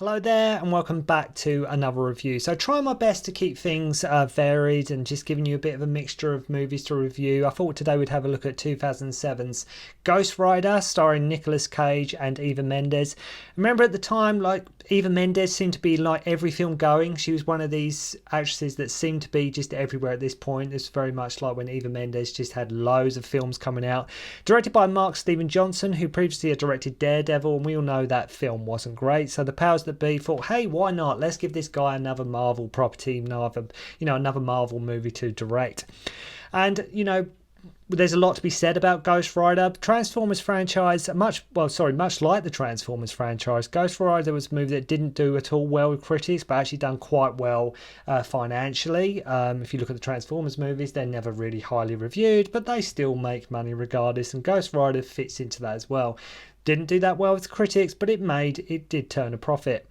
Hello there and welcome back to another review. So trying my best to keep things varied and just giving you a bit of a mixture of movies to review. I thought today we'd have a look at 2007's Ghost Rider starring Nicolas Cage and Eva Mendes. Remember at the time, like, Eva Mendes seemed to be like every film going. She was one of these actresses that seemed to be just everywhere at this point. It's very much like when Eva Mendes just had loads of films coming out. Directed by Mark Steven Johnson, who previously had directed Daredevil, and we all know that film wasn't great. So the powers that be thought, hey, why not? Let's give this guy another Marvel property, another Marvel movie to direct. And, there's a lot to be said about Ghost Rider. Transformers franchise, much like the Transformers franchise, Ghost Rider was a movie that didn't do at all well with critics, but actually done quite well financially. If you look at the Transformers movies, they're never really highly reviewed, but they still make money regardless, and Ghost Rider fits into that as well. Didn't do that well with critics, but it did turn a profit.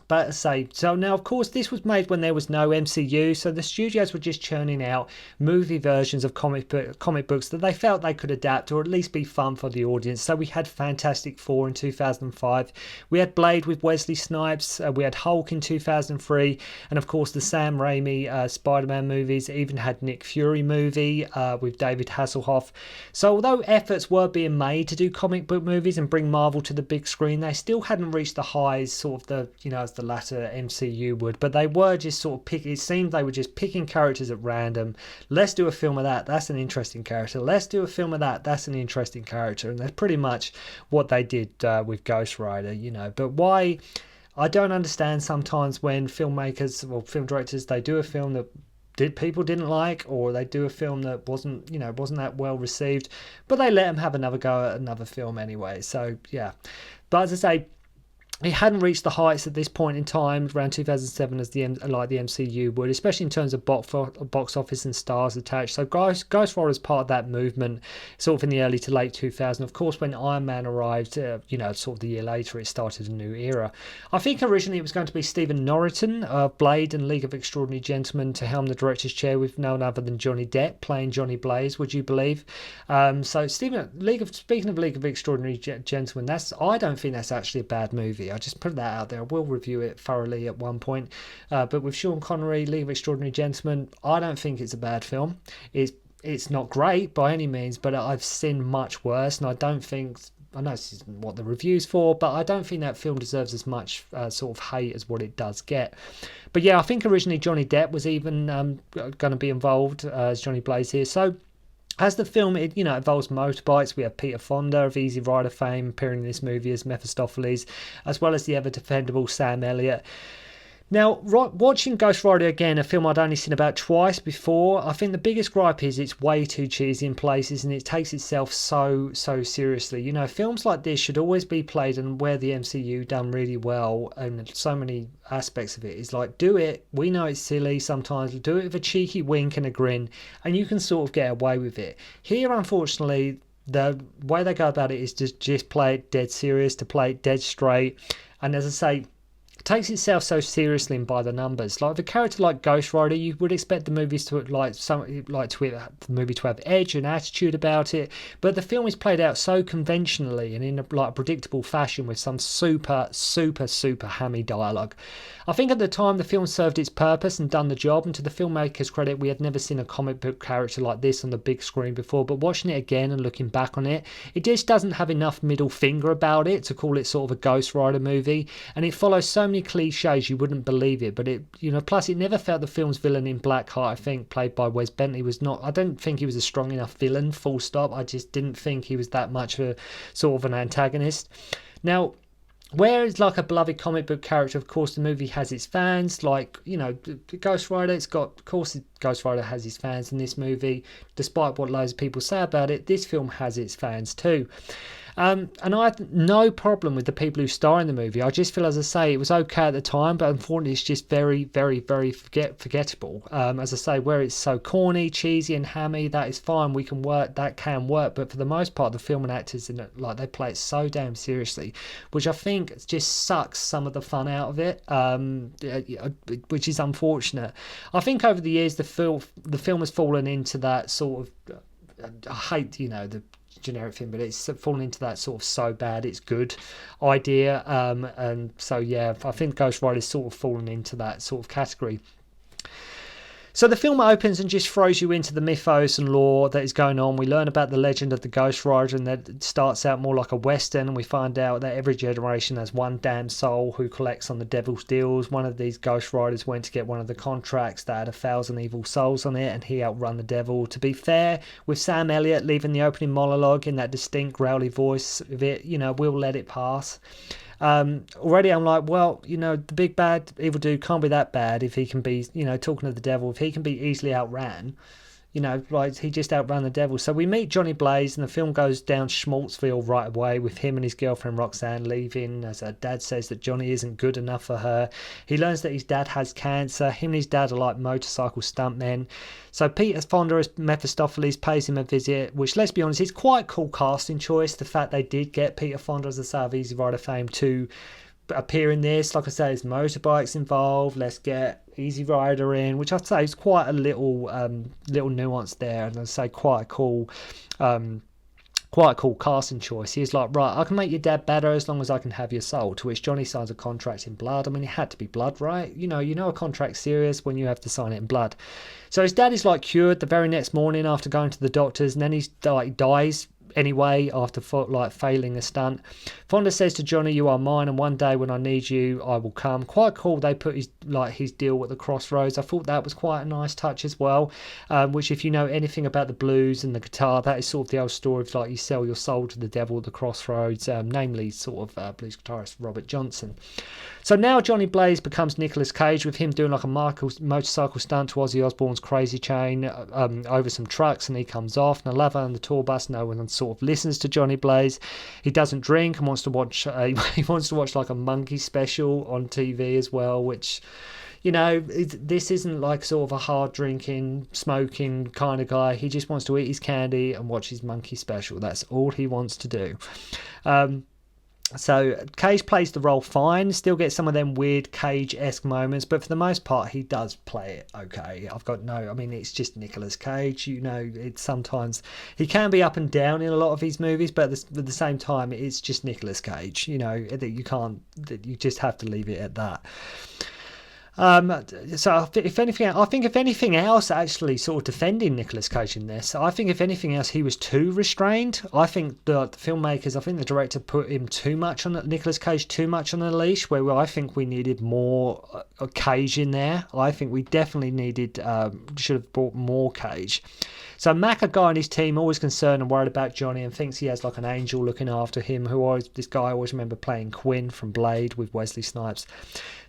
But as I say, so now of course this was made when there was no MCU, so the studios were just churning out movie versions of comic books that they felt they could adapt or at least be fun for the audience. So we had Fantastic Four in 2005, we had Blade with Wesley Snipes, we had Hulk in 2003, and of course the Sam Raimi Spider-Man movies. It even had Nick Fury movie with David Hasselhoff. So although efforts were being made to do comic book movies and bring Marvel to the big screen, they still hadn't reached the highs sort of as the latter MCU would, but they were just sort of it seemed they were just picking characters at random. Let's do a film of that, that's an interesting character. Let's do a film of that, that's an interesting character. And that's pretty much what they did with Ghost Rider, But why, I don't understand sometimes when filmmakers or film directors, they do a film that people didn't like, or they do a film that wasn't that well received, but they let them have another go at another film anyway. So yeah, but as I say, it hadn't reached the heights at this point in time around 2007 as the MCU would, especially in terms of box office and stars attached. So Ghost Rider is part of that movement sort of in the early to late 2000s. Of course, when Iron Man arrived, sort of the year later, it started a new era. I think originally it was going to be Stephen Norrington of Blade and League of Extraordinary Gentlemen to helm the director's chair, with no one other than Johnny Depp playing Johnny Blaze, would you believe? So speaking of League of Extraordinary Gentlemen, I don't think that's actually a bad movie. I just put that out there. I will review it thoroughly at one point. But with Sean Connery, League of Extraordinary Gentlemen, I don't think it's a bad film. It's not great by any means, but I've seen much worse, and I know this isn't what the review's for, but I don't think that film deserves as much sort of hate as what it does get. But yeah, I think originally Johnny Depp was even going to be involved as Johnny Blaze here. So as the film, it involves motorbikes. We have Peter Fonda of Easy Rider fame appearing in this movie as Mephistopheles, as well as the ever defendable Sam Elliott. Now, watching Ghost Rider again, a film I'd only seen about twice before, I think the biggest gripe is it's way too cheesy in places, and it takes itself so seriously. Films like this should always be played, and where the MCU done really well, and so many aspects of it is like, do it, we know it's silly sometimes, do it with a cheeky wink and a grin, and you can sort of get away with it. Here, unfortunately, the way they go about it is to just play it dead serious, to play it dead straight, and as I say, takes itself so seriously and by the numbers. Like with a character like Ghost Rider, you would expect the movies to have edge and attitude about it, but the film is played out so conventionally and in a predictable fashion with some super hammy dialogue. I think at the time the film served its purpose and done the job, and to the filmmaker's credit, we had never seen a comic book character like this on the big screen before, but watching it again and looking back on it, it just doesn't have enough middle finger about it to call it sort of a Ghost Rider movie, and it follows so many cliches you wouldn't believe it. But plus it never felt the film's villain in Blackheart, I think, played by Wes Bentley, I don't think he was a strong enough villain, full stop. I just didn't think he was that much of a sort of an antagonist. Now, whereas like a beloved comic book character, of course the movie has its fans, like Ghost Rider, Ghost Rider has his fans in this movie. Despite what loads of people say about it, this film has its fans too. And I have no problem with the people who star in the movie. I just feel, as I say, it was okay at the time, but unfortunately it's just very forgettable. As I say, where it's so corny, cheesy and hammy, that is fine, that can work, but for the most part the film and actors in it, like, they play it so damn seriously, which I think just sucks some of the fun out of it, which is unfortunate. I think over the years the film has fallen into that sort of, I hate the generic thing, but it's fallen into that sort of so bad it's good idea. And so yeah, I think Ghost Rider's sort of fallen into that sort of category. So the film opens and just throws you into the mythos and lore that is going on. We learn about the legend of the Ghost Rider, and that it starts out more like a western, and we find out that every generation has one damn soul who collects on the devil's deals. One of these Ghost Riders went to get one of the contracts that had 1,000 evil souls on it, and he outrun the devil. To be fair, with Sam Elliott leaving the opening monologue in that distinct growly voice of it, we'll let it pass. Already I'm like, well, the big bad evil dude can't be that bad if he can be, talking to the devil, if he can be easily outran, like he just outran the devil. So we meet Johnny Blaze, and the film goes down Schmaltzville right away with him and his girlfriend Roxanne leaving as her dad says that Johnny isn't good enough for her. He learns that his dad has cancer. Him and his dad are like motorcycle stuntmen. So Peter Fonda as Mephistopheles pays him a visit, which, let's be honest, is quite cool casting choice. The fact they did get Peter Fonda, as I say, of Easy Rider fame, to appear in this. Like I say, there's motorbikes involved. Let's get Easy Rider in, which I'd say is quite a little nuance there, and I'd say quite a cool casting choice. He's like, right, I can make your dad better as long as I can have your soul. To which Johnny signs a contract in blood. I mean, it had to be blood, right? A contract's serious when you have to sign it in blood. So his dad is like cured the very next morning after going to the doctors, and then he dies anyway after failing a stunt. Fonda says to Johnny, "You are mine, and one day when I need you, I will come." Quite cool. They put his deal at the crossroads. I thought that was quite a nice touch as well. Which, if you know anything about the blues and the guitar, that is sort of the old story of like you sell your soul to the devil at the crossroads. Namely, sort of blues guitarist Robert Johnson. So now Johnny Blaze becomes Nicolas Cage, with him doing like a motorcycle stunt to Ozzy Osbourne's Crazy Chain over some trucks, and he comes off. And I love on the tour bus, no one sort of listens to Johnny Blaze. He doesn't drink and wants to watch like a monkey special on TV as well, which, this isn't like sort of a hard drinking, smoking kind of guy. He just wants to eat his candy and watch his monkey special. That's all he wants to do. So Cage plays the role fine, still gets some of them weird Cage-esque moments, but for the most part he does play it okay. It's just Nicolas Cage. It's sometimes he can be up and down in a lot of his movies, but at the same time it's just Nicolas Cage. That you just have to leave it at that. So if anything else, actually sort of defending Nicolas Cage in this, I think if anything else he was too restrained. I think the filmmakers, I think the director put him Nicolas Cage too much on a leash, where I think we needed more Cage in there. I think we definitely should have brought more Cage. So Mac, a guy on his team, always concerned and worried about Johnny, and thinks he has like an angel looking after him. This guy I always remember playing Quinn from Blade with Wesley Snipes.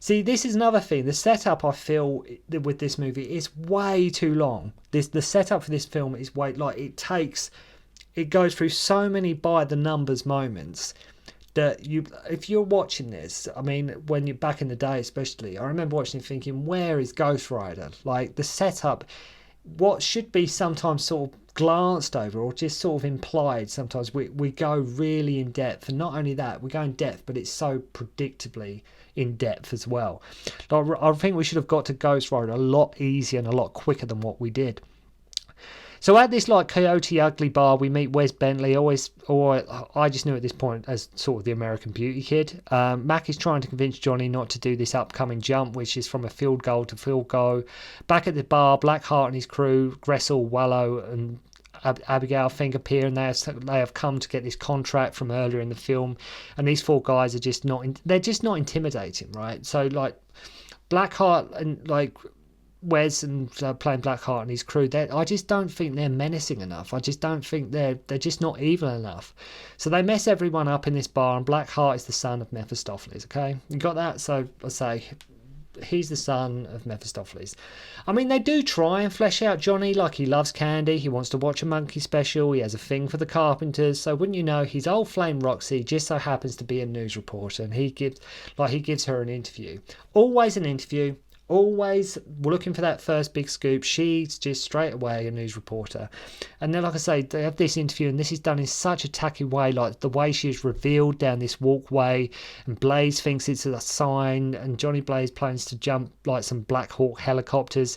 See, this is another thing. The setup, I feel, with this movie is way too long. The setup for this film is it goes through so many by the numbers moments that if you're watching this, I mean, when you're back in the day especially, I remember watching it thinking, where is Ghost Rider? Like, the setup, what should be sometimes sort of glanced over or just sort of implied, sometimes we go really in depth, and not only that, we go in depth, but it's so predictably in depth as well. I think we should have got to Ghost Rider a lot easier and a lot quicker than what we did. So at this like Coyote Ugly bar, we meet Wes Bentley, I just knew at this point as sort of the American Beauty kid. Mac is trying to convince Johnny not to do this upcoming jump, which is from a field goal to field goal. Back at the bar, Blackheart and his crew, Gressel, Wallow and Abigail Fink appear, and they have come to get this contract from earlier in the film, and these four guys are just not intimidating, right? So like Blackheart and like Wes and playing Blackheart and his crew, I just don't think they're menacing enough. I just don't think they're just not evil enough. So they mess everyone up in this bar, and Blackheart is the son of Mephistopheles. Okay, you got that? So I say he's the son of Mephistopheles. I mean, they do try and flesh out Johnny, like he loves candy, he wants to watch a monkey special, he has a thing for the Carpenters. So wouldn't you know, his old flame Roxy just so happens to be a news reporter, and he gives her an interview. Always an interview. Always looking for that first big scoop. She's just straight away a news reporter. And then, like I say, they have this interview, and this is done in such a tacky way, like the way she is revealed down this walkway, and Blaze thinks it's a sign, and Johnny Blaze plans to jump like some Black Hawk helicopters.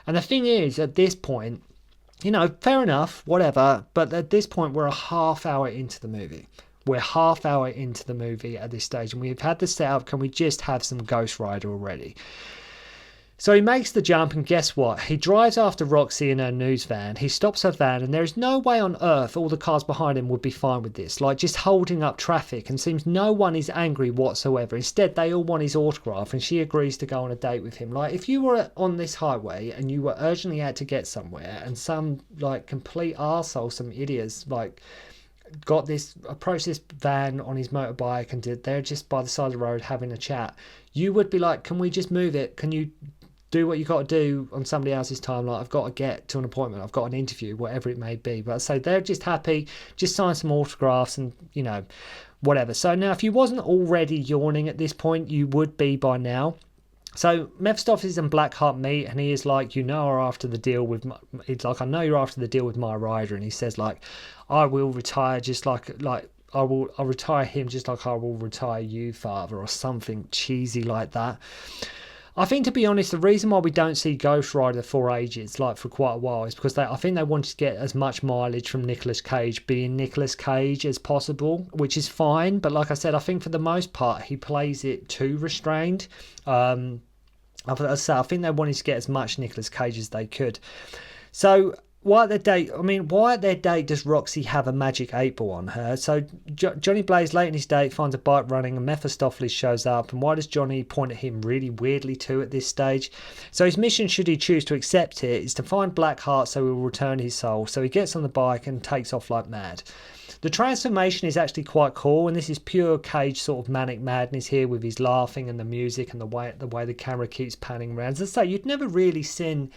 And the thing is, at this point, You know, fair enough, whatever. But at this point, we're a half hour into the movie. We're half hour into the movie at this stage, and we've had the setup. Can we just have some Ghost Rider already? So he makes the jump, and guess what? He drives after Roxy in her news van. He stops her van, and there's no way on earth all the cars behind him would be fine with this. Like, just holding up traffic, and seems no one is angry whatsoever. Instead, they all want his autograph, and she agrees to go on a date with him. Like, if you were on this highway, and you were urgently out to get somewhere, and some, like, complete arsehole, some idiots, like, approached this van on his motorbike, and they're just by the side of the road having a chat, you would be like, can we just move it? Can you do what you got to do on somebody else's time? Like, I've got to get to an appointment, I've got an interview, whatever it may be. But so they're just happy, just sign some autographs and, you know, whatever. So now, if you wasn't already yawning at this point, you would be by now. So Mephistopheles and Blackheart meet, and he is like, you know, are after the deal with it's like, I know you're after the deal with my rider. And he says, like, I will retire just like I'll retire him just like I will retire you, father, or something cheesy like that. I think, to be honest, the reason why we don't see Ghost Rider for ages, like for quite a while, is because I think they wanted to get as much mileage from Nicolas Cage being Nicolas Cage as possible, which is fine. But like I said, I think for the most part, he plays it too restrained. I think they wanted to get as much Nicolas Cage as they could. So why at their date does Roxy have a magic 8-ball on her? So Johnny Blaze, late in his date, finds a bike running, and Mephistopheles shows up. And why does Johnny point at him really weirdly too at this stage? So his mission, should he choose to accept it, is to find Blackheart so he will return his soul. So he gets on the bike and takes off like mad. The transformation is actually quite cool, and this is pure Cage sort of manic madness here, with his laughing and the music and the way the camera keeps panning around. As I say, you'd never really seen...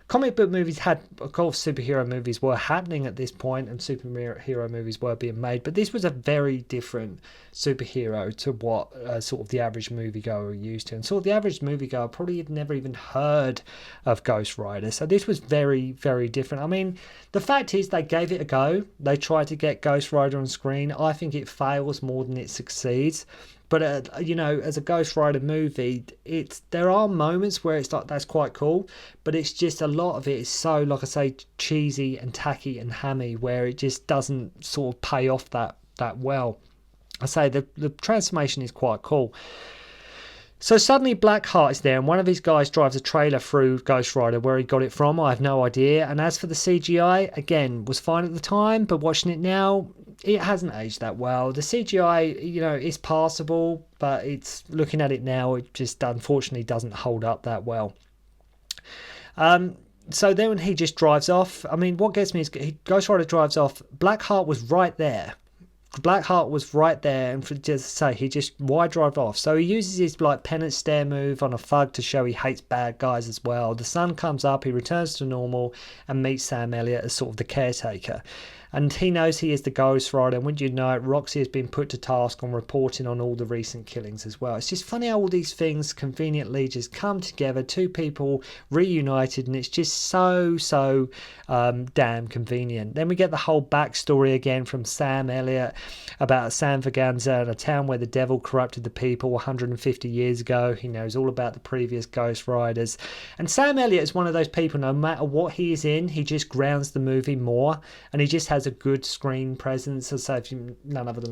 Comic book movies had, of course, superhero movies were happening at this point, and superhero movies were being made, but this was a very different superhero to what sort of the average moviegoer were used to. And sort of the average moviegoer probably had never even heard of Ghost Rider. So this was very, very different. I mean, the fact is they gave it a go. They tried to get Ghost Rider on screen. I think it fails more than it succeeds. But, you know, as a Ghost Rider movie, there are moments where it's like, that's quite cool, but it's just a lot of it is so, like I say, cheesy and tacky and hammy, where it just doesn't sort of pay off that well. I say the transformation is quite cool. So suddenly Blackheart is there, and one of his guys drives a trailer through Ghost Rider. Where he got it from, I have no idea. And as for the CGI, again, was fine at the time, but watching it now, it hasn't aged that well. The CGI, you know, is passable, but it's, looking at it now, it just unfortunately doesn't hold up that well. So then when he just drives off, I mean, what gets me is Ghost Rider drives off. Blackheart was right there. And for just say, he just wide drive off. So he uses his like penance stare move on a thug to show he hates bad guys as well. The sun comes up, he returns to normal and meets Sam Elliott as sort of the caretaker. And he knows he is the Ghost Rider, and wouldn't you know it, Roxy has been put to task on reporting on all the recent killings as well. It's just funny how all these things conveniently just come together, two people reunited, and it's just so damn convenient. Then we get the whole backstory again from Sam Elliott about San Vaganza and a town where the devil corrupted the people 150 years ago. He knows all about the previous Ghost Riders. And Sam Elliott is one of those people, no matter what he is in, he just grounds the movie more, and he just has a good screen presence. So if you look at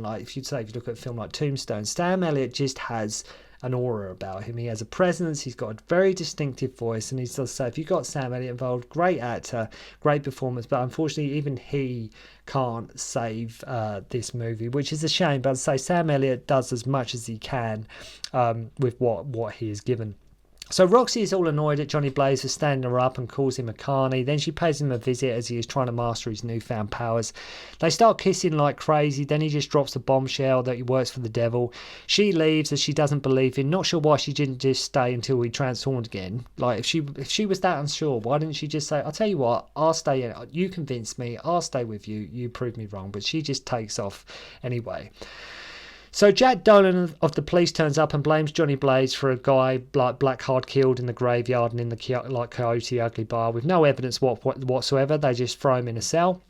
a film like Tombstone, Sam Elliott just has an aura about him. He has a presence, he's got a very distinctive voice, and he's just, so if you've got Sam Elliott involved, great actor, great performance, but unfortunately even he can't save this movie, which is a shame. But I'd say Sam Elliott does as much as he can with what he is given. So Roxy is all annoyed at Johnny Blaze for standing her up and calls him a carny. Then she pays him a visit as he is trying to master his newfound powers. They start kissing like crazy. Then he just drops a bombshell that he works for the devil. She leaves as she doesn't believe him. Not sure why she didn't just stay until he transformed again. Like, if she was that unsure, why didn't she just say, I'll tell you what, I'll stay in. You convinced me. I'll stay with you. You proved me wrong. But she just takes off anyway. So Jack Dolan of the police turns up and blames Johnny Blaze for a guy like Blackheart killed in the graveyard and in the Coyote Ugly bar with no evidence whatsoever. They just throw him in a cell.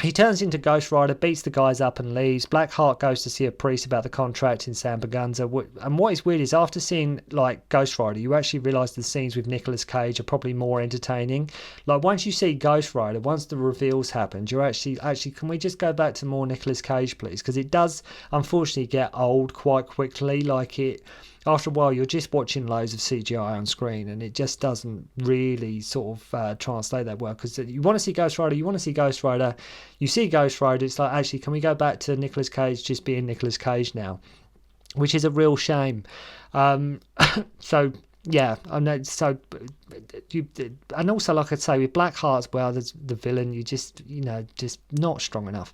He turns into Ghost Rider, beats the guys up and leaves. Blackheart goes to see a priest about the contract in San Berganza. And what is weird is after seeing like Ghost Rider, you actually realise the scenes with Nicolas Cage are probably more entertaining. Like once you see Ghost Rider, once the reveals happened, you're actually can we just go back to more Nicolas Cage, please? Because it does unfortunately get old quite quickly. Like it. After a while, you're just watching loads of CGI on screen, and it just doesn't really sort of translate that well. Because you want to see Ghost Rider, you see Ghost Rider, it's like, actually, can we go back to Nicolas Cage just being Nicolas Cage now? Which is a real shame. So, yeah, I know. So, and also, like I say, with Blackheart as well, the villain, just not strong enough.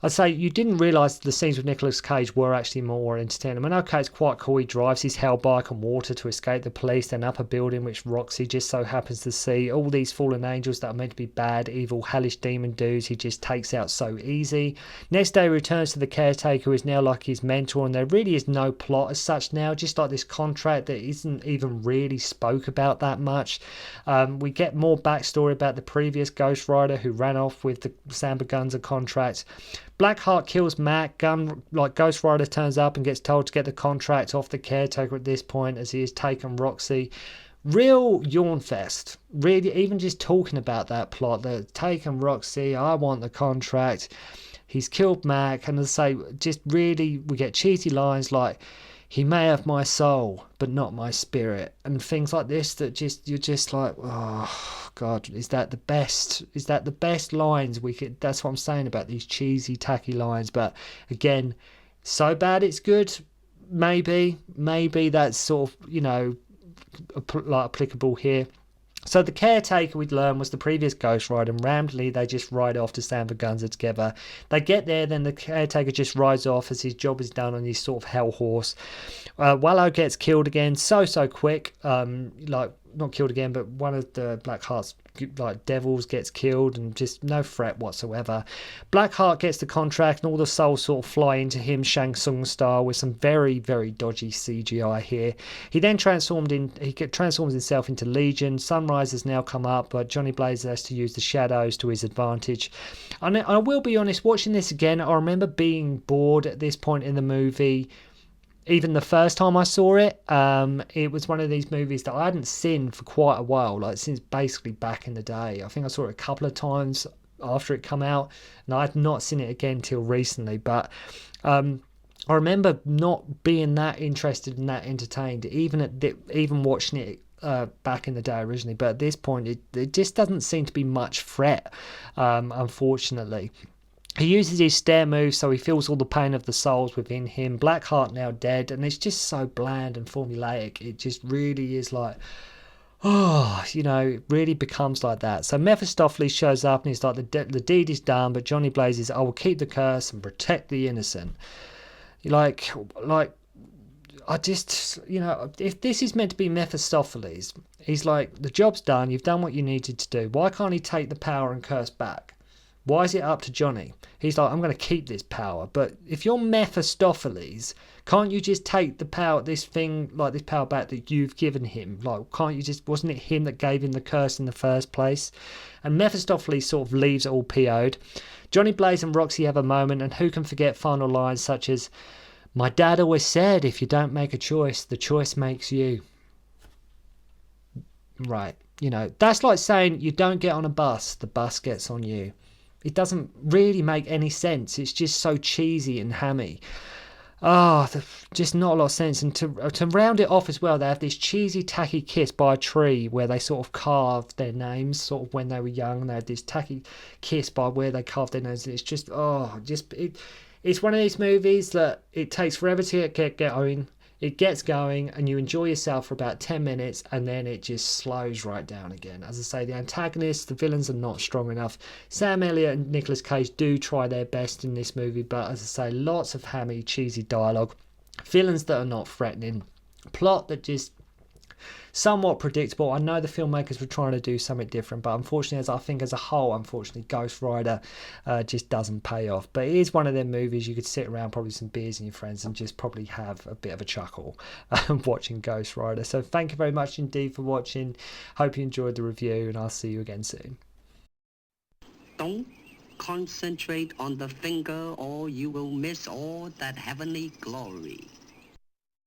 I'd say you didn't realise the scenes with Nicolas Cage were actually more entertaining. I mean, okay, it's quite cool. He drives his hell bike on water to escape the police, then up a building which Roxy just so happens to see. All these fallen angels that are meant to be bad, evil, hellish demon dudes he just takes out so easy. Next day, he returns to the caretaker, who is now like his mentor, and there really is no plot as such now, just like this contract that isn't even really spoke about that much. We get more backstory about the previous Ghost Rider who ran off with the San Berganza contract. Blackheart kills Mac. Ghost Rider turns up and gets told to get the contract off the caretaker at this point as he has taken Roxy. Real yawn fest. Really, even just talking about that plot, the taken Roxy, I want the contract. He's killed Mac, and as I say, just really, we get cheesy lines like, he may have my soul, but not my spirit, and things like this that you're just like, oh God, is that the best? Is that the best lines we could? That's what I'm saying about these cheesy, tacky lines. But again, so bad it's good. Maybe that's sort of like applicable here. So the caretaker, we'd learn, was the previous Ghost Rider, and randomly they just ride off to San Berganza together. They get there, then the caretaker just rides off as his job is done on his sort of hell horse. Wallow gets killed again so quick. Not killed again, but one of the Blackheart's devils gets killed, and just no threat whatsoever. Blackheart gets the contract, and all the souls sort of fly into him, Shang Tsung style, with some very, very dodgy CGI here. He then transforms himself into Legion. Sunrise has now come up, but Johnny Blaze has to use the shadows to his advantage. And I will be honest, watching this again, I remember being bored at this point in the movie. Even the first time I saw it, it was one of these movies that I hadn't seen for quite a while, like since basically back in the day. I think I saw it a couple of times after it come out, and I had not seen it again till recently. But I remember not being that interested and that entertained, even watching it back in the day originally. But at this point, it just doesn't seem to be much threat, unfortunately. He uses his stare move, so he feels all the pain of the souls within him. Blackheart now dead, and it's just so bland and formulaic. It just really is like, it really becomes like that. So Mephistopheles shows up, and he's like, the deed is done, but Johnny Blaze is, I will keep the curse and protect the innocent. I just, if this is meant to be Mephistopheles, he's like, the job's done, you've done what you needed to do. Why can't he take the power and curse back? Why is it up to Johnny? He's like, I'm going to keep this power. But if you're Mephistopheles, can't you just take the power, this power back that you've given him? Like, wasn't it him that gave him the curse in the first place? And Mephistopheles sort of leaves it all PO'd. Johnny Blaze and Roxy have a moment, and who can forget final lines such as, my dad always said, if you don't make a choice, the choice makes you. Right. That's like saying you don't get on a bus, the bus gets on you. It doesn't really make any sense. It's just so cheesy and hammy. Just not a lot of sense. And to round it off as well, they have this cheesy, tacky kiss by a tree where they sort of carved their names, sort of when they were young. They had this tacky kiss by where they carved their names. And it's just, it's one of these movies that it takes forever to get going. It gets going and you enjoy yourself for about 10 minutes and then it just slows right down again. As I say, the antagonists, the villains are not strong enough. Sam Elliott and Nicolas Cage do try their best in this movie, but as I say, lots of hammy, cheesy dialogue. Villains that are not threatening. Plot that just somewhat predictable. I know the filmmakers were trying to do something different, but unfortunately, as a whole, Ghost Rider just doesn't pay off. But it is one of them movies you could sit around probably some beers and your friends and just probably have a bit of a chuckle watching Ghost Rider. So thank you very much indeed for watching. Hope you enjoyed the review, and I'll see you again soon. Concentrate on the finger or you will miss all that heavenly glory.